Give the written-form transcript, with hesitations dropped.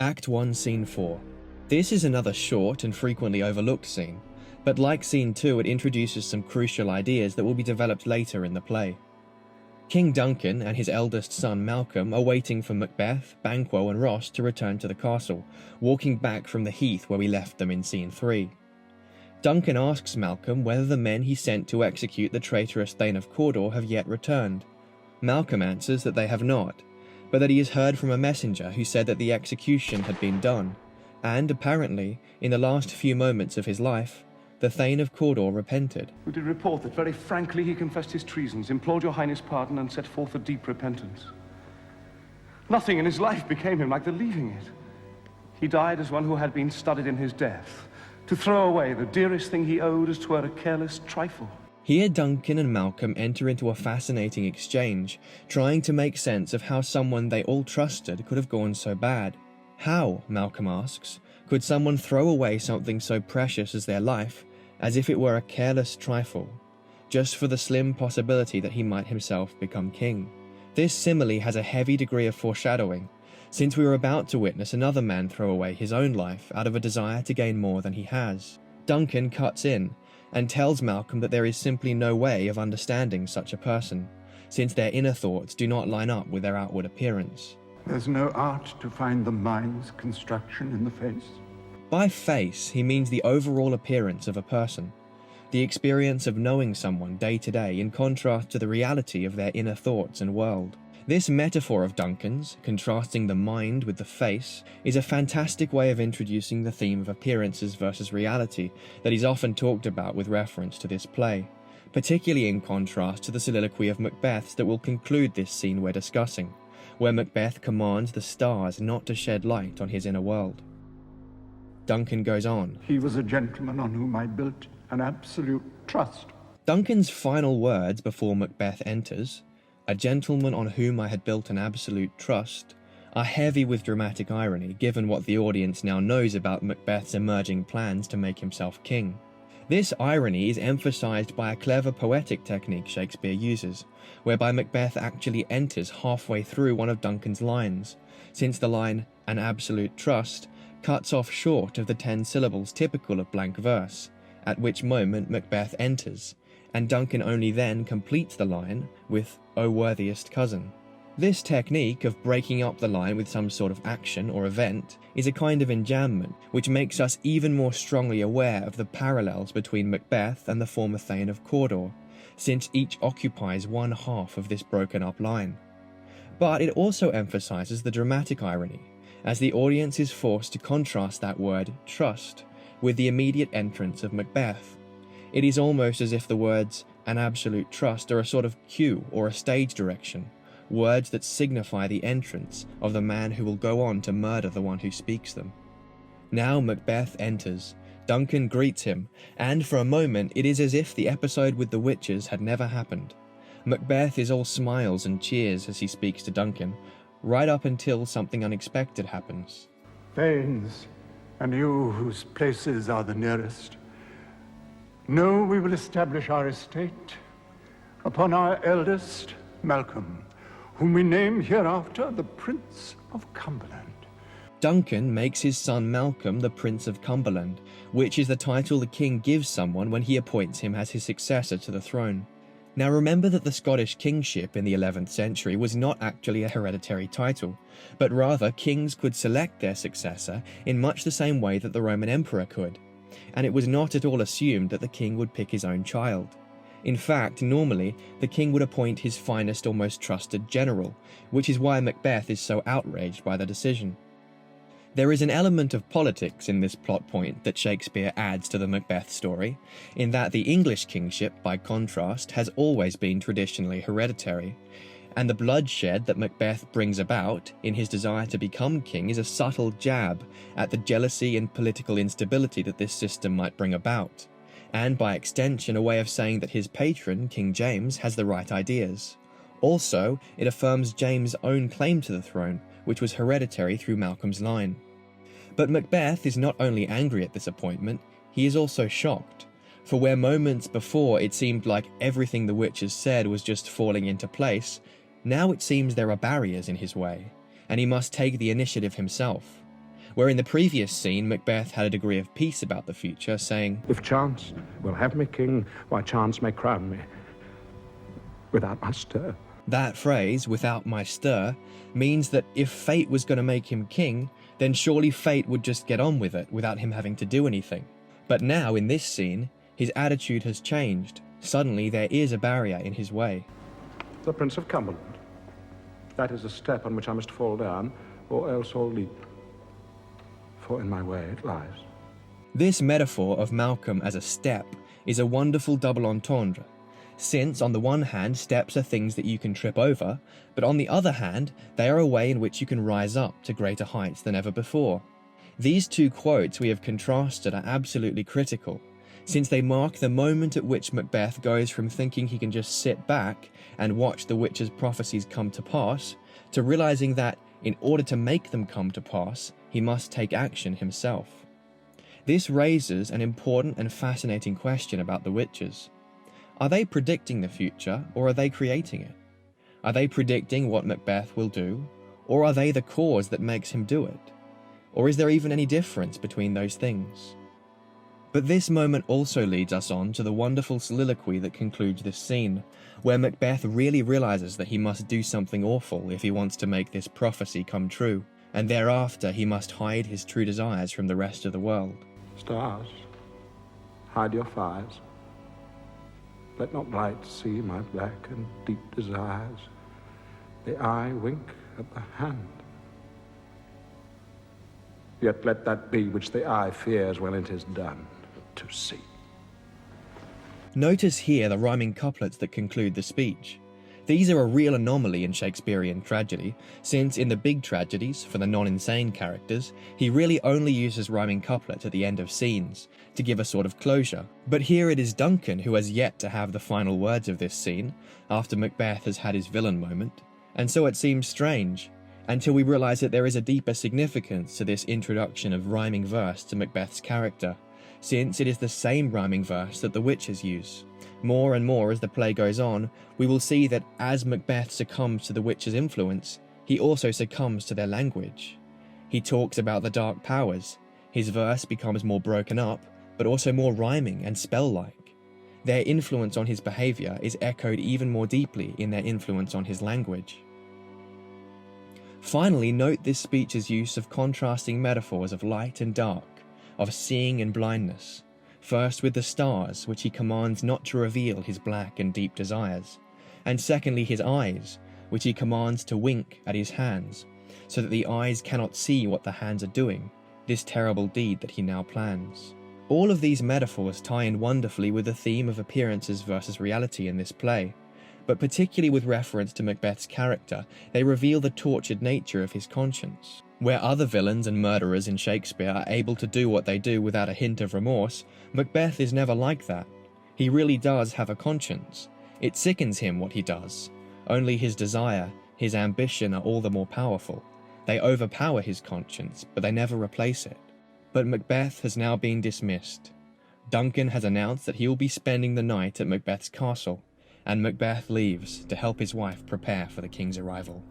Act 1, Scene 4. This is another short and frequently overlooked scene, but like Scene 2 it introduces some crucial ideas that will be developed later in the play. King Duncan and his eldest son Malcolm are waiting for Macbeth, Banquo and Ross to return to the castle, walking back from the heath where we left them in Scene 3. Duncan asks Malcolm whether the men he sent to execute the traitorous Thane of Cawdor have yet returned. Malcolm answers that they have not, but that he has heard from a messenger who said that the execution had been done, and apparently, in the last few moments of his life, the Thane of Cawdor repented. We did report that very frankly he confessed his treasons, implored your highness' pardon, and set forth a deep repentance. Nothing in his life became him like the leaving it. He died as one who had been studied in his death, to throw away the dearest thing he owed as 'twere a careless trifle. Here Duncan and Malcolm enter into a fascinating exchange, trying to make sense of how someone they all trusted could have gone so bad. How, Malcolm asks, could someone throw away something so precious as their life, as if it were a careless trifle, just for the slim possibility that he might himself become king? This simile has a heavy degree of foreshadowing, since we are about to witness another man throw away his own life out of a desire to gain more than he has. Duncan cuts in and tells Malcolm that there is simply no way of understanding such a person, since their inner thoughts do not line up with their outward appearance. There's no art to find the mind's construction in the face. By face, he means the overall appearance of a person, the experience of knowing someone day to day in contrast to the reality of their inner thoughts and world. This metaphor of Duncan's, contrasting the mind with the face, is a fantastic way of introducing the theme of appearances versus reality that is often talked about with reference to this play, particularly in contrast to the soliloquy of Macbeth's that will conclude this scene we're discussing, where Macbeth commands the stars not to shed light on his inner world. Duncan goes on. He was a gentleman on whom I built an absolute trust. Duncan's final words before Macbeth enters, "a gentleman on whom I had built an absolute trust," are heavy with dramatic irony given what the audience now knows about Macbeth's emerging plans to make himself king. This irony is emphasized by a clever poetic technique Shakespeare uses, whereby Macbeth actually enters halfway through one of Duncan's lines, since the line, "an absolute trust," cuts off short of the 10 syllables typical of blank verse, at which moment Macbeth enters, and Duncan only then completes the line with "O worthiest cousin." This technique of breaking up the line with some sort of action or event is a kind of enjambment which makes us even more strongly aware of the parallels between Macbeth and the former Thane of Cawdor, since each occupies one half of this broken up line. But it also emphasizes the dramatic irony, as the audience is forced to contrast that word trust with the immediate entrance of Macbeth. It is almost as if the words "an absolute trust" are a sort of cue or a stage direction, words that signify the entrance of the man who will go on to murder the one who speaks them. Now Macbeth enters, Duncan greets him, and for a moment it is as if the episode with the witches had never happened. Macbeth is all smiles and cheers as he speaks to Duncan, right up until something unexpected happens. Thanes, and you whose places are the nearest, know we will establish our estate upon our eldest, Malcolm, whom we name hereafter the Prince of Cumberland. Duncan makes his son Malcolm the Prince of Cumberland, which is the title the king gives someone when he appoints him as his successor to the throne. Now remember that the Scottish kingship in the 11th century was not actually a hereditary title, but rather kings could select their successor in much the same way that the Roman emperor could, and it was not at all assumed that the king would pick his own child. In fact, normally, the king would appoint his finest or most trusted general, which is why Macbeth is so outraged by the decision. There is an element of politics in this plot point that Shakespeare adds to the Macbeth story, in that the English kingship, by contrast, has always been traditionally hereditary, and the bloodshed that Macbeth brings about in his desire to become king is a subtle jab at the jealousy and political instability that this system might bring about, and by extension a way of saying that his patron, King James, has the right ideas. Also, it affirms James' own claim to the throne, which was hereditary through Malcolm's line. But Macbeth is not only angry at this appointment, he is also shocked, for where moments before it seemed like everything the witches said was just falling into place, now it seems there are barriers in his way, and he must take the initiative himself. where in the previous scene Macbeth had a degree of peace about the future, saying, If chance will have me king, why chance may crown me without my stir. That phrase, without my stir, means that if fate was going to make him king, then surely fate would just get on with it without him having to do anything. But now, in this scene, his attitude has changed. Suddenly there is a barrier in his way. The Prince of Cumberland. That is a step on which I must fall down, or else all leap. For in my way it lies. This metaphor of Malcolm as a step is a wonderful double entendre, since on the one hand steps are things that you can trip over, but on the other hand they are a way in which you can rise up to greater heights than ever before. These two quotes we have contrasted are absolutely critical, since they mark the moment at which Macbeth goes from thinking he can just sit back and watch the witch's prophecies come to pass, to realizing that in order to make them come to pass, he must take action himself. This raises an important and fascinating question about the witches. Are they predicting the future, or are they creating it? Are they predicting what Macbeth will do, or are they the cause that makes him do it? Or is there even any difference between those things? But this moment also leads us on to the wonderful soliloquy that concludes this scene, where Macbeth really realizes that he must do something awful if he wants to make this prophecy come true, and thereafter he must hide his true desires from the rest of the world. Stars, hide your fires. Let not light see my black and deep desires. The eye wink at the hand. Yet let that be which the eye fears when it is done to see. Notice here the rhyming couplets that conclude the speech. These are a real anomaly in Shakespearean tragedy, since in the big tragedies, for the non-insane characters, he really only uses rhyming couplets at the end of scenes, to give a sort of closure. But here it is Duncan who has yet to have the final words of this scene, after Macbeth has had his villain moment, and so it seems strange, until we realise that there is a deeper significance to this introduction of rhyming verse to Macbeth's character, since it is the same rhyming verse that the witches use. More and more as the play goes on, we will see that as Macbeth succumbs to the witches' influence, he also succumbs to their language. He talks about the dark powers. His verse becomes more broken up, but also more rhyming and spell-like. Their influence on his behaviour is echoed even more deeply in their influence on his language. Finally, note this speech's use of contrasting metaphors of light and dark, of seeing and blindness, first with the stars, which he commands not to reveal his black and deep desires, and secondly his eyes, which he commands to wink at his hands, so that the eyes cannot see what the hands are doing, this terrible deed that he now plans. All of these metaphors tie in wonderfully with the theme of appearances versus reality in this play, but particularly with reference to Macbeth's character, they reveal the tortured nature of his conscience. Where other villains and murderers in Shakespeare are able to do what they do without a hint of remorse, Macbeth is never like that. He really does have a conscience. It sickens him what he does. Only his desire, his ambition are all the more powerful. They overpower his conscience, but they never replace it. But Macbeth has now been dismissed. Duncan has announced that he will be spending the night at Macbeth's castle, and Macbeth leaves to help his wife prepare for the king's arrival.